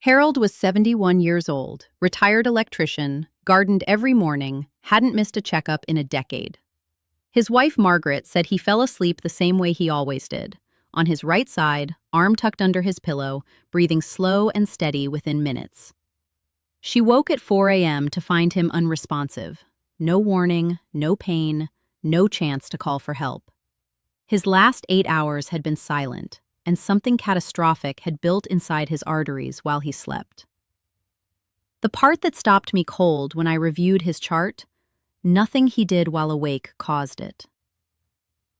Harold was 71 years old, retired electrician, gardened every morning, hadn't missed a checkup in a decade. His wife Margaret said he fell asleep the same way he always did, on his right side, arm tucked under his pillow, breathing slow and steady within minutes. She woke at 4 a.m. to find him unresponsive. No warning, no pain, no chance to call for help. His last 8 hours had been silent, and something catastrophic had built inside his arteries while he slept. The part that stopped me cold when I reviewed his chart: nothing he did while awake caused it.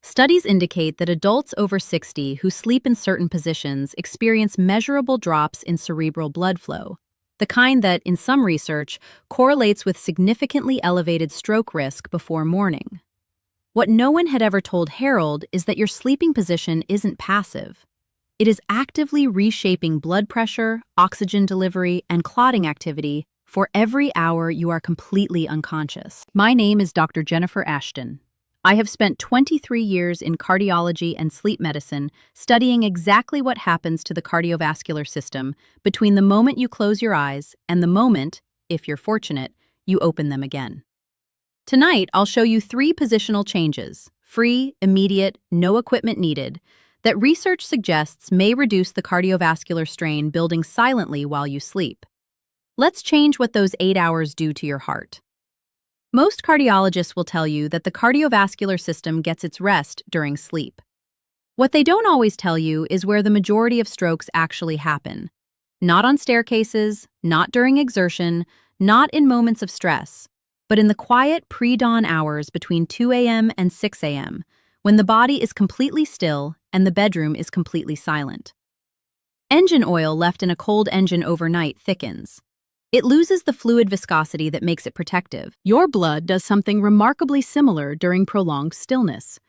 Studies indicate that adults over 60 who sleep in certain positions experience measurable drops in cerebral blood flow, the kind that, in some research, correlates with significantly elevated stroke risk before morning. What no one had ever told Harold is that your sleeping position isn't passive. It is actively reshaping blood pressure, oxygen delivery, and clotting activity for every hour you are completely unconscious. My name is Dr. Jennifer Ashton. I have spent 23 years in cardiology and sleep medicine studying exactly what happens to the cardiovascular system between the moment you close your eyes and the moment, if you're fortunate, you open them again. Tonight, I'll show you 3 positional changes, free, immediate, no equipment needed, that research suggests may reduce the cardiovascular strain building silently while you sleep. Let's change what those 8 hours do to your heart. Most cardiologists will tell you that the cardiovascular system gets its rest during sleep. What they don't always tell you is where the majority of strokes actually happen. Not on staircases, not during exertion, not in moments of stress, but in the quiet pre-dawn hours between 2 a.m. and 6 a.m., when the body is completely still and the bedroom is completely silent. Engine oil left in a cold engine overnight thickens. It loses the fluid viscosity that makes it protective. Your blood does something remarkably similar during prolonged stillness,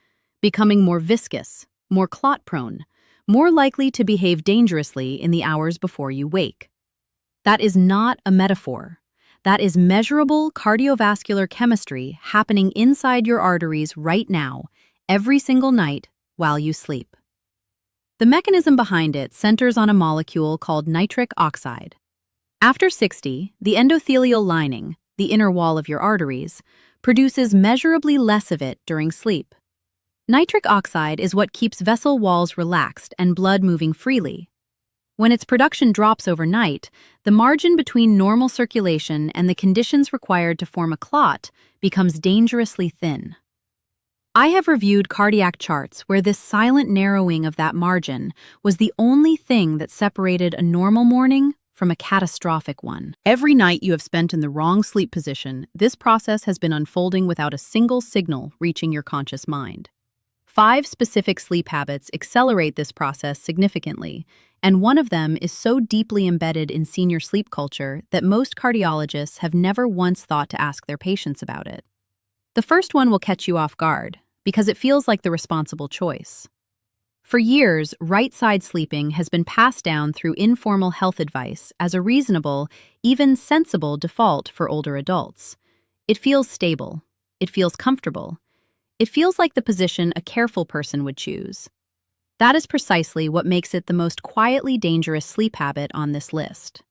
becoming more viscous, more clot-prone, more likely to behave dangerously in the hours before you wake. That is not a metaphor. That is measurable cardiovascular chemistry happening inside your arteries right now, every single night while you sleep. The mechanism behind it centers on a molecule called nitric oxide. After 60, the endothelial lining, the inner wall of your arteries, produces measurably less of it during sleep. Nitric oxide is what keeps vessel walls relaxed and blood moving freely. When its production drops overnight, the margin between normal circulation and the conditions required to form a clot becomes dangerously thin. I have reviewed cardiac charts where this silent narrowing of that margin was the only thing that separated a normal morning from a catastrophic one. Every night you have spent in the wrong sleep position, this process has been unfolding without a single signal reaching your conscious mind. 5 specific sleep habits accelerate this process significantly, and one of them is so deeply embedded in senior sleep culture that most cardiologists have never once thought to ask their patients about it. The first one will catch you off guard, because it feels like the responsible choice. For years, right-side sleeping has been passed down through informal health advice as a reasonable, even sensible default for older adults. It feels stable. It feels comfortable. It feels like the position a careful person would choose. That is precisely what makes it the most quietly dangerous sleep habit on this list.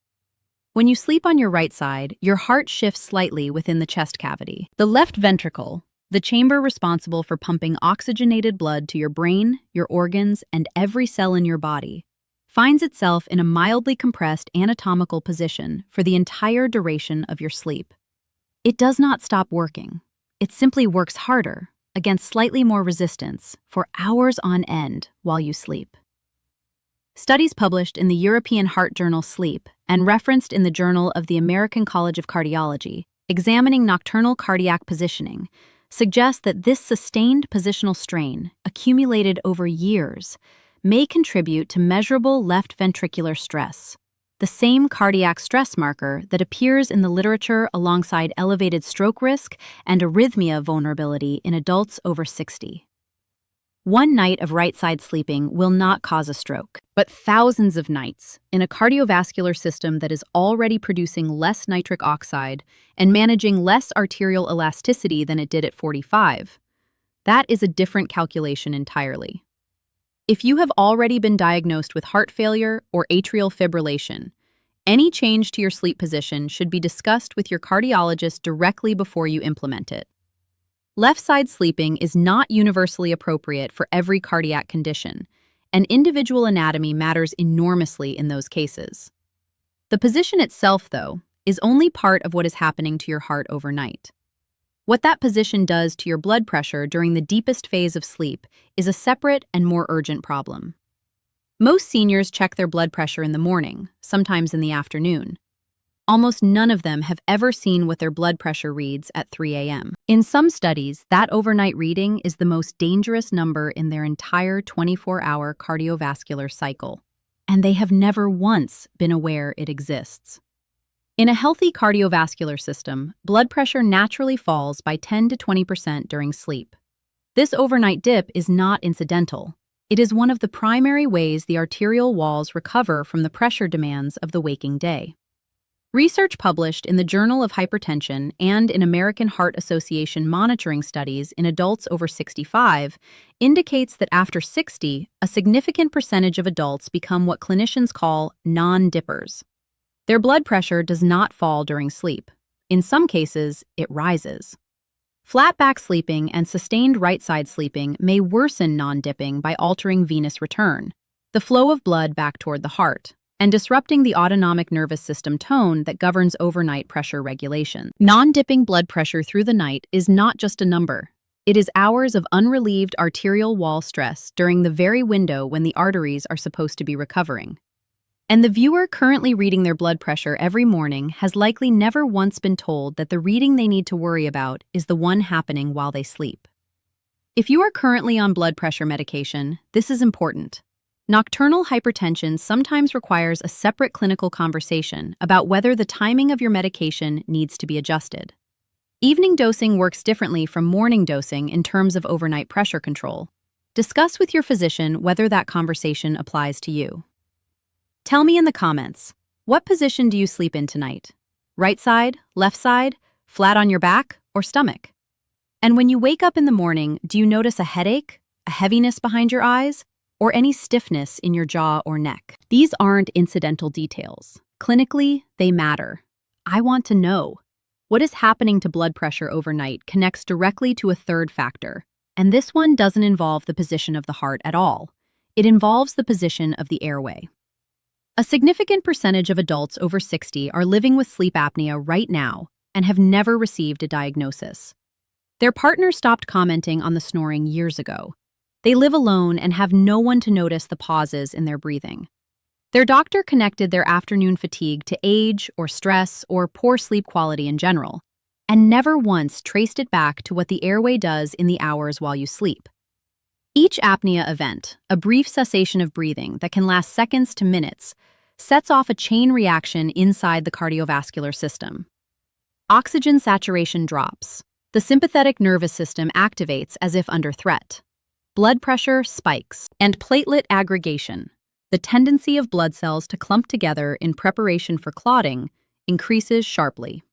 When you sleep on your right side, your heart shifts slightly within the chest cavity. The left ventricle, the chamber responsible for pumping oxygenated blood to your brain, your organs, and every cell in your body, finds itself in a mildly compressed anatomical position for the entire duration of your sleep. It does not stop working. It simply works harder, against slightly more resistance, for hours on end while you sleep. Studies published in the European Heart Journal Sleep and referenced in the Journal of the American College of Cardiology, examining nocturnal cardiac positioning, suggest that this sustained positional strain, accumulated over years, may contribute to measurable left ventricular stress, the same cardiac stress marker that appears in the literature alongside elevated stroke risk and arrhythmia vulnerability in adults over 60. One night of right-side sleeping will not cause a stroke, but thousands of nights in a cardiovascular system that is already producing less nitric oxide and managing less arterial elasticity than it did at 45. That is a different calculation entirely. If you have already been diagnosed with heart failure or atrial fibrillation, Any change to your sleep position should be discussed with your cardiologist directly before you implement it. Left side sleeping is not universally appropriate for every cardiac condition, and individual anatomy matters enormously in those cases. The position itself, though, is only part of what is happening to your heart overnight. What that position does to your blood pressure during the deepest phase of sleep is a separate and more urgent problem. Most seniors check their blood pressure in the morning, sometimes in the afternoon. Almost none of them have ever seen what their blood pressure reads at 3 a.m. In some studies, that overnight reading is the most dangerous number in their entire 24-hour cardiovascular cycle, and they have never once been aware it exists. In a healthy cardiovascular system, blood pressure naturally falls by 10 to 20% during sleep. This overnight dip is not incidental. It is one of the primary ways the arterial walls recover from the pressure demands of the waking day. Research published in the Journal of Hypertension and in American Heart Association monitoring studies in adults over 65 indicates that after 60, a significant percentage of adults become what clinicians call non-dippers. Their blood pressure does not fall during sleep. In some cases, it rises. Flat back sleeping and sustained right-side sleeping may worsen non-dipping by altering venous return, the flow of blood back toward the heart, and disrupting the autonomic nervous system tone that governs overnight pressure regulation. Non-dipping blood pressure through the night is not just a number. It is hours of unrelieved arterial wall stress during the very window when the arteries are supposed to be recovering. And the viewer currently reading their blood pressure every morning has likely never once been told that the reading they need to worry about is the one happening while they sleep. If you are currently on blood pressure medication, this is important. Nocturnal hypertension sometimes requires a separate clinical conversation about whether the timing of your medication needs to be adjusted. Evening dosing works differently from morning dosing in terms of overnight pressure control. Discuss with your physician whether that conversation applies to you. Tell me in the comments, what position do you sleep in tonight? Right side, left side, flat on your back, or stomach? And when you wake up in the morning, do you notice a headache, a heaviness behind your eyes, or any stiffness in your jaw or neck? These aren't incidental details. Clinically, they matter. I want to know. What is happening to blood pressure overnight connects directly to a third factor, and this one doesn't involve the position of the heart at all. It involves the position of the airway. A significant percentage of adults over 60 are living with sleep apnea right now and have never received a diagnosis. Their partner stopped commenting on the snoring years ago. They live alone and have no one to notice the pauses in their breathing. Their doctor connected their afternoon fatigue to age or stress or poor sleep quality in general, and never once traced it back to what the airway does in the hours while you sleep. Each apnea event, a brief cessation of breathing that can last seconds to minutes, sets off a chain reaction inside the cardiovascular system. Oxygen saturation drops. The sympathetic nervous system activates as if under threat. Blood pressure spikes, and platelet aggregation, the tendency of blood cells to clump together in preparation for clotting, increases sharply.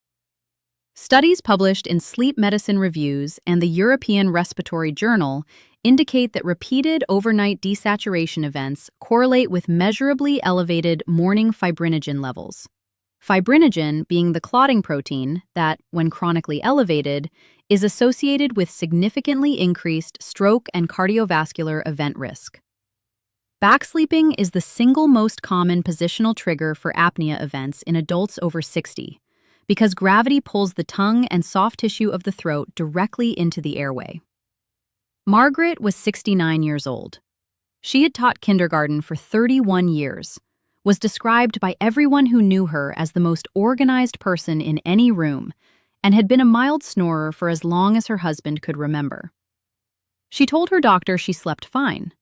Studies published in Sleep Medicine Reviews and the European Respiratory Journal indicate that repeated overnight desaturation events correlate with measurably elevated morning fibrinogen levels. Fibrinogen being the clotting protein that, when chronically elevated, is associated with significantly increased stroke and cardiovascular event risk. Backsleeping is the single most common positional trigger for apnea events in adults over 60, because gravity pulls the tongue and soft tissue of the throat directly into the airway. Margaret was 69 years old. She had taught kindergarten for 31 years, was described by everyone who knew her as the most organized person in any room, and had been a mild snorer for as long as her husband could remember. She told her doctor she slept fine.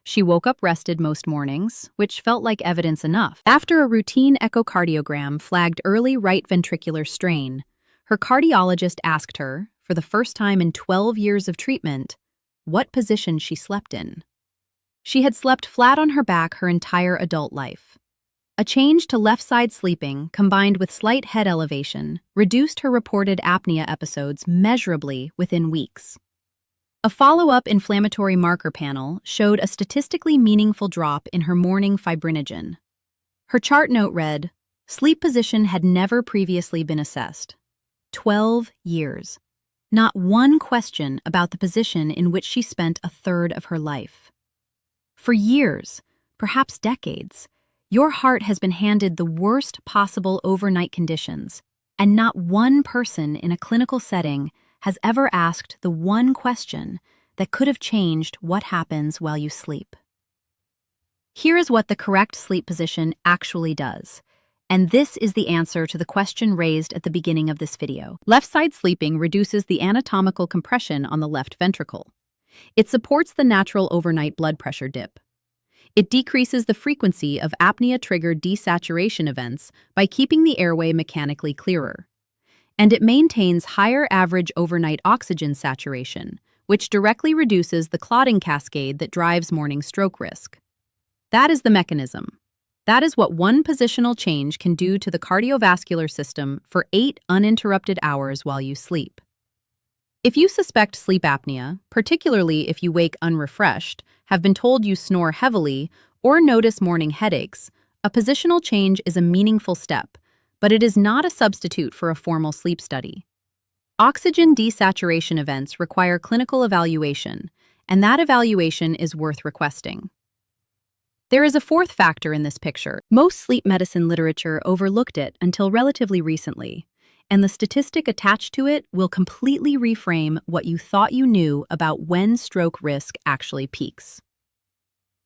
She woke up rested most mornings, which felt like evidence enough. After a routine echocardiogram flagged early right ventricular strain, her cardiologist asked her, for the first time in 12 years of treatment, what position she slept in. She had slept flat on her back her entire adult life. A change to left-side sleeping, combined with slight head elevation, reduced her reported apnea episodes measurably within weeks. A follow-up inflammatory marker panel showed a statistically meaningful drop in her morning fibrinogen. Her chart note read, Sleep position had never previously been assessed. 12 years. Not one question about the position in which she spent a third of her life. For years, perhaps decades, your heart has been handed the worst possible overnight conditions, and not one person in a clinical setting has ever asked the one question that could have changed what happens while you sleep. Here is what the correct sleep position actually does. And this is the answer to the question raised at the beginning of this video. Left-side sleeping reduces the anatomical compression on the left ventricle. It supports the natural overnight blood pressure dip. It decreases the frequency of apnea-triggered desaturation events by keeping the airway mechanically clearer. And it maintains higher average overnight oxygen saturation, which directly reduces the clotting cascade that drives morning stroke risk. That is the mechanism. That is what one positional change can do to the cardiovascular system for 8 uninterrupted hours while you sleep. If you suspect sleep apnea, particularly if you wake unrefreshed, have been told you snore heavily, or notice morning headaches, a positional change is a meaningful step, but it is not a substitute for a formal sleep study. Oxygen desaturation events require clinical evaluation, and that evaluation is worth requesting. There is a fourth factor in this picture. Most sleep medicine literature overlooked it until relatively recently, and the statistic attached to it will completely reframe what you thought you knew about when stroke risk actually peaks.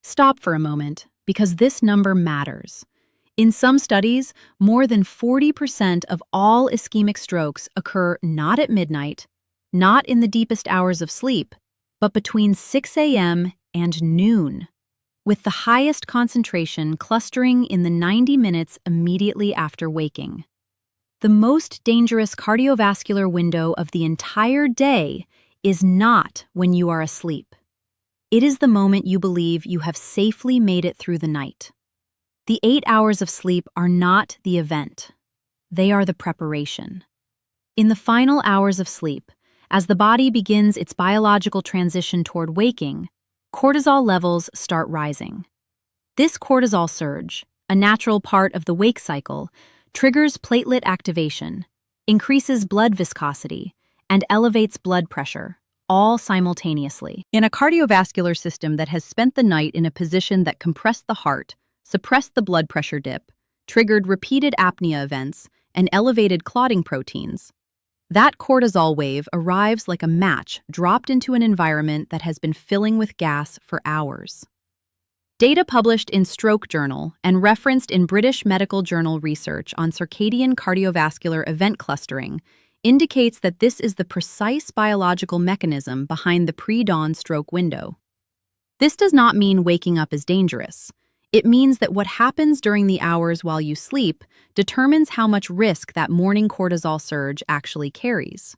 Stop for a moment, because this number matters. In some studies, more than 40% of all ischemic strokes occur not at midnight, not in the deepest hours of sleep, but between 6 a.m. and noon, with the highest concentration clustering in the 90 minutes immediately after waking. The most dangerous cardiovascular window of the entire day is not when you are asleep. It is the moment you believe you have safely made it through the night. The 8 hours of sleep are not the event. They are the preparation. In the final hours of sleep, as the body begins its biological transition toward waking, cortisol levels start rising. This cortisol surge, a natural part of the wake cycle, triggers platelet activation, increases blood viscosity, and elevates blood pressure, all simultaneously. In a cardiovascular system that has spent the night in a position that compressed the heart, suppressed the blood pressure dip, triggered repeated apnea events, and elevated clotting proteins, that cortisol wave arrives like a match dropped into an environment that has been filling with gas for hours. Data published in Stroke Journal and referenced in British Medical Journal research on circadian cardiovascular event clustering indicates that this is the precise biological mechanism behind the pre-dawn stroke window. This does not mean waking up is dangerous. It means that what happens during the hours while you sleep determines how much risk that morning cortisol surge actually carries.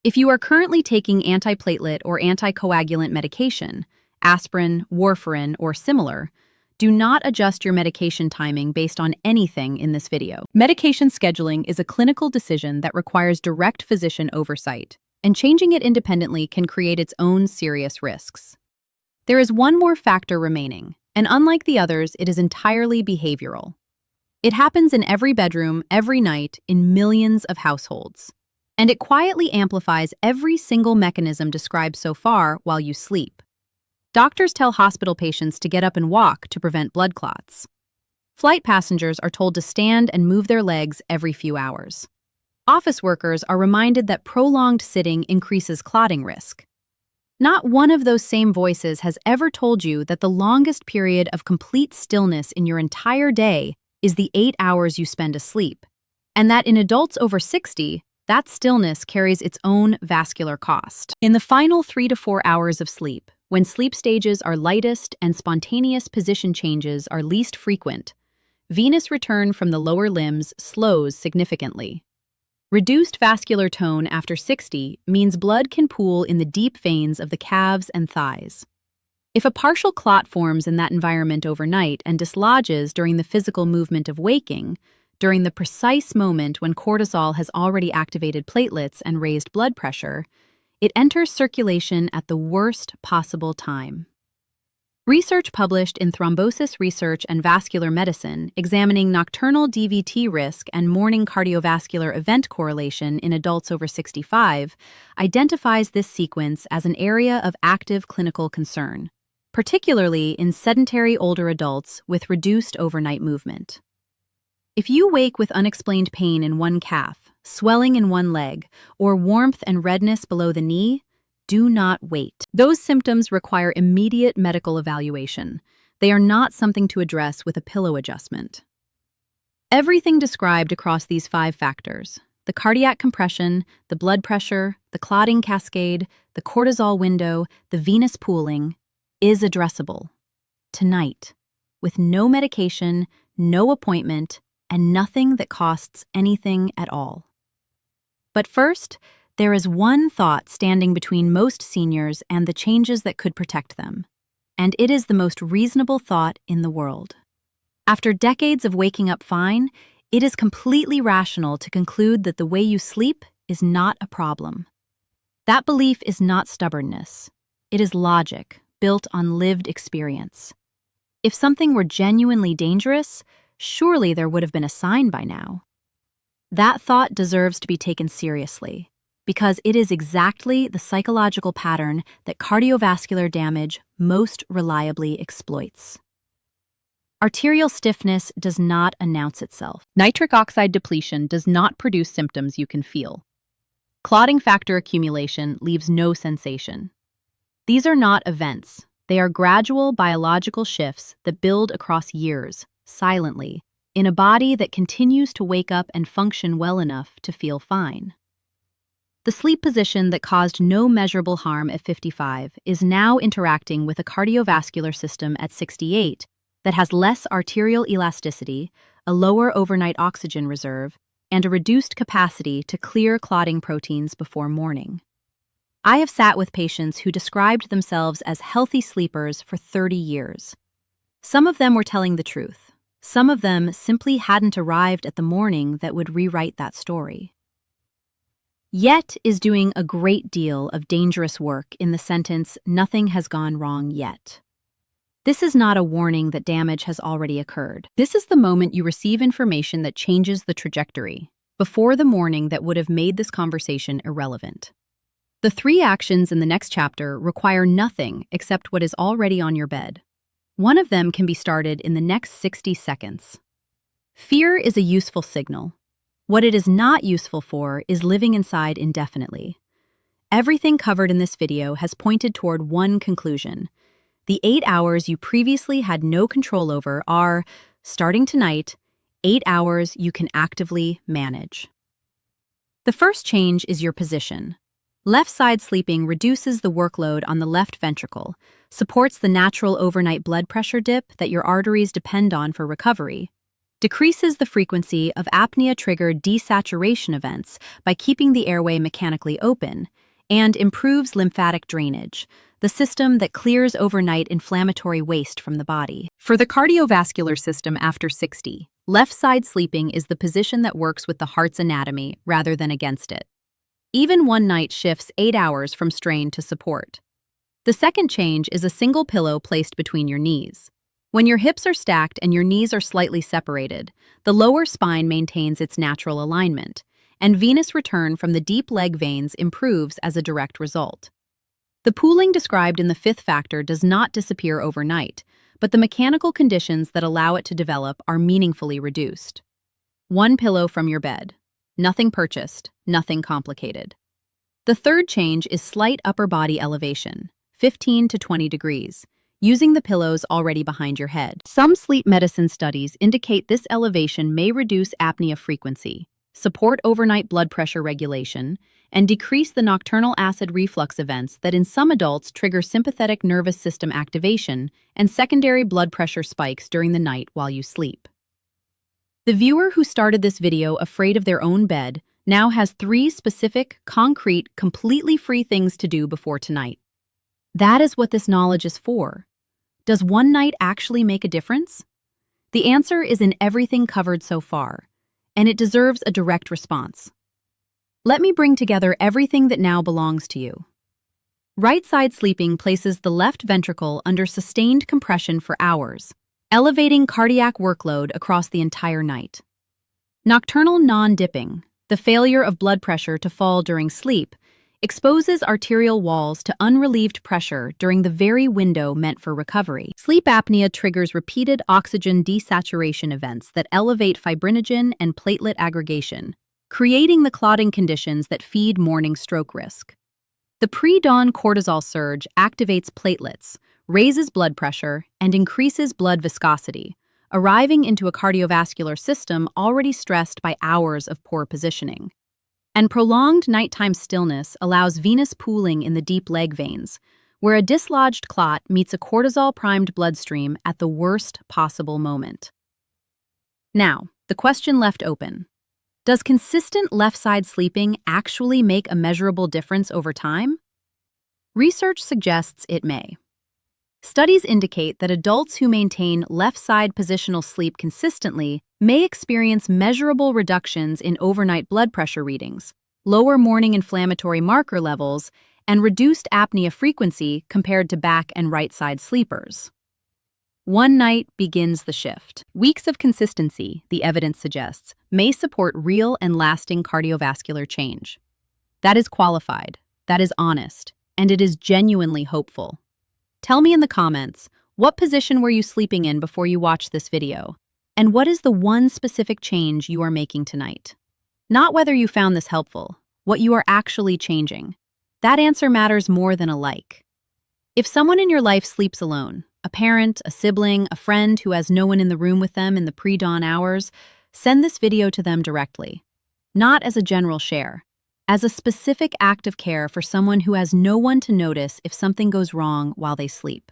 If you are currently taking antiplatelet or anticoagulant medication, aspirin, warfarin, or similar, do not adjust your medication timing based on anything in this video. Medication scheduling is a clinical decision that requires direct physician oversight, and changing it independently can create its own serious risks. There is one more factor remaining, and unlike the others, it is entirely behavioral. It happens in every bedroom, every night, in millions of households. And it quietly amplifies every single mechanism described so far while you sleep. Doctors tell hospital patients to get up and walk to prevent blood clots. Flight passengers are told to stand and move their legs every few hours. Office workers are reminded that prolonged sitting increases clotting risk. Not one of those same voices has ever told you that the longest period of complete stillness in your entire day is the 8 hours you spend asleep, and that in adults over 60, that stillness carries its own vascular cost. In the final 3 to 4 hours of sleep, when sleep stages are lightest and spontaneous position changes are least frequent, venous return from the lower limbs slows significantly. Reduced vascular tone after 60 means blood can pool in the deep veins of the calves and thighs. If a partial clot forms in that environment overnight and dislodges during the physical movement of waking, during the precise moment when cortisol has already activated platelets and raised blood pressure, it enters circulation at the worst possible time. Research published in Thrombosis Research and Vascular Medicine examining nocturnal DVT risk and morning cardiovascular event correlation in adults over 65 identifies this sequence as an area of active clinical concern, particularly in sedentary older adults with reduced overnight movement. If you wake with unexplained pain in one calf, swelling in one leg, or warmth and redness below the knee, do not wait. Those symptoms require immediate medical evaluation. They are not something to address with a pillow adjustment. Everything described across these 5 factors, the cardiac compression, the blood pressure, the clotting cascade, the cortisol window, the venous pooling, is addressable tonight with no medication, no appointment, and nothing that costs anything at all. But first, there is one thought standing between most seniors and the changes that could protect them, and it is the most reasonable thought in the world. After decades of waking up fine, it is completely rational to conclude that the way you sleep is not a problem. That belief is not stubbornness. It is logic, built on lived experience. If something were genuinely dangerous, surely there would have been a sign by now. That thought deserves to be taken seriously, because it is exactly the psychological pattern that cardiovascular damage most reliably exploits. Arterial stiffness does not announce itself. Nitric oxide depletion does not produce symptoms you can feel. Clotting factor accumulation leaves no sensation. These are not events. They are gradual biological shifts that build across years, silently, in a body that continues to wake up and function well enough to feel fine. The sleep position that caused no measurable harm at 55 is now interacting with a cardiovascular system at 68 that has less arterial elasticity, a lower overnight oxygen reserve, and a reduced capacity to clear clotting proteins before morning. I have sat with patients who described themselves as healthy sleepers for 30 years. Some of them were telling the truth. Some of them simply hadn't arrived at the morning that would rewrite that story. Yet is doing a great deal of dangerous work in the sentence, "Nothing has gone wrong yet." This is not a warning that damage has already occurred. This is the moment you receive information that changes the trajectory, before the morning that would have made this conversation irrelevant. The 3 actions in the next chapter require nothing except what is already on your bed. One of them can be started in the next 60 seconds. Fear is a useful signal. What it is not useful for is living inside indefinitely. Everything covered in this video has pointed toward one conclusion. The 8 hours you previously had no control over are, starting tonight, 8 hours you can actively manage. The first change is your position. Left side sleeping reduces the workload on the left ventricle, supports the natural overnight blood pressure dip that your arteries depend on for recovery, decreases the frequency of apnea-triggered desaturation events by keeping the airway mechanically open, and improves lymphatic drainage, the system that clears overnight inflammatory waste from the body. For the cardiovascular system after 60, left side sleeping is the position that works with the heart's anatomy rather than against it. Even one night shifts 8 hours from strain to support. The second change is a single pillow placed between your knees. When your hips are stacked and your knees are slightly separated, the lower spine maintains its natural alignment, and venous return from the deep leg veins improves as a direct result. The pooling described in the 5th factor does not disappear overnight, but the mechanical conditions that allow it to develop are meaningfully reduced. One pillow from your bed. Nothing purchased, nothing complicated. The third change is slight upper body elevation, 15 to 20 degrees, using the pillows already behind your head. Some sleep medicine studies indicate this elevation may reduce apnea frequency, support overnight blood pressure regulation, and decrease the nocturnal acid reflux events that in some adults trigger sympathetic nervous system activation and secondary blood pressure spikes during the night while you sleep. The viewer who started this video afraid of their own bed now has 3 specific, concrete, completely free things to do before tonight. That is what this knowledge is for. Does one night actually make a difference? The answer is in everything covered so far, and it deserves a direct response. Let me bring together everything that now belongs to you. Right-side sleeping places the left ventricle under sustained compression for hours, elevating cardiac workload across the entire night. Nocturnal non-dipping, the failure of blood pressure to fall during sleep, exposes arterial walls to unrelieved pressure during the very window meant for recovery. Sleep apnea triggers repeated oxygen desaturation events that elevate fibrinogen and platelet aggregation, creating the clotting conditions that feed morning stroke risk. The pre-dawn cortisol surge activates platelets, raises blood pressure, and increases blood viscosity, arriving into a cardiovascular system already stressed by hours of poor positioning. And prolonged nighttime stillness allows venous pooling in the deep leg veins, where a dislodged clot meets a cortisol-primed bloodstream at the worst possible moment. Now, the question left open. Does consistent left-side sleeping actually make a measurable difference over time? Research suggests it may. Studies indicate that adults who maintain left-side positional sleep consistently may experience measurable reductions in overnight blood pressure readings, lower morning inflammatory marker levels, and reduced apnea frequency compared to back and right-side sleepers. One night begins the shift. Weeks of consistency, the evidence suggests, may support real and lasting cardiovascular change. That is qualified, that is honest, and it is genuinely hopeful. Tell me in the comments, what position were you sleeping in before you watched this video? And what is the one specific change you are making tonight? Not whether you found this helpful, what you are actually changing. That answer matters more than a like. If someone in your life sleeps alone, a parent, a sibling, a friend who has no one in the room with them in the pre-dawn hours, send this video to them directly. Not as a general share, as a specific act of care for someone who has no one to notice if something goes wrong while they sleep.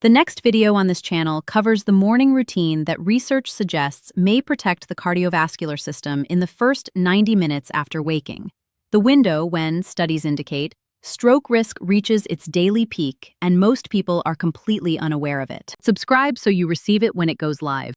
The next video on this channel covers the morning routine that research suggests may protect the cardiovascular system in the first 90 minutes after waking, the window when, studies indicate, stroke risk reaches its daily peak and most people are completely unaware of it. Subscribe so you receive it when it goes live.